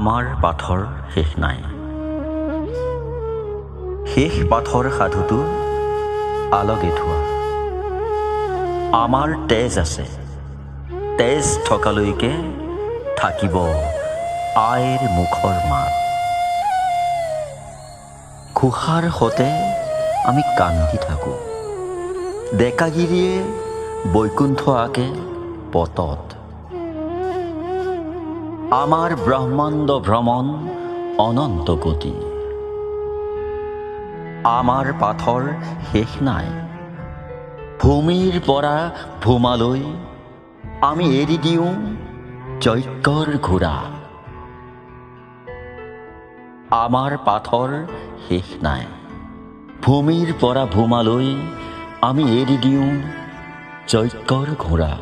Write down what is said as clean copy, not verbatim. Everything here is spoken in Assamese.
আমাৰ পাথৰ শেষ নাই। শেষ পাথৰ সাধুটো আলগে থোৱা। আমাৰ তেজ আছে, তেজ থকালৈকে থাকিব আইৰ মুখৰ মাত। ঘোষাৰ সতে আমি কান্দি থাকোঁ, ডেকাগিৰিয়ে বৈকুণ্ঠ আঁকে পটত। আমাৰ ব্ৰহ্মাণ্ড ভ্ৰমণ অনন্ত গতি। আমাৰ পাথৰ শেষ নাই। ভূমিৰ পৰা ভূমালৈ আমি এৰি দিওঁ যজ্ঞৰ ঘোঁৰা। আমাৰ পাথৰ শেষ নাই। ভূমিৰ পৰা ভূমালৈ আমি এৰি দিওঁ যজ্ঞৰ ঘোঁৰা।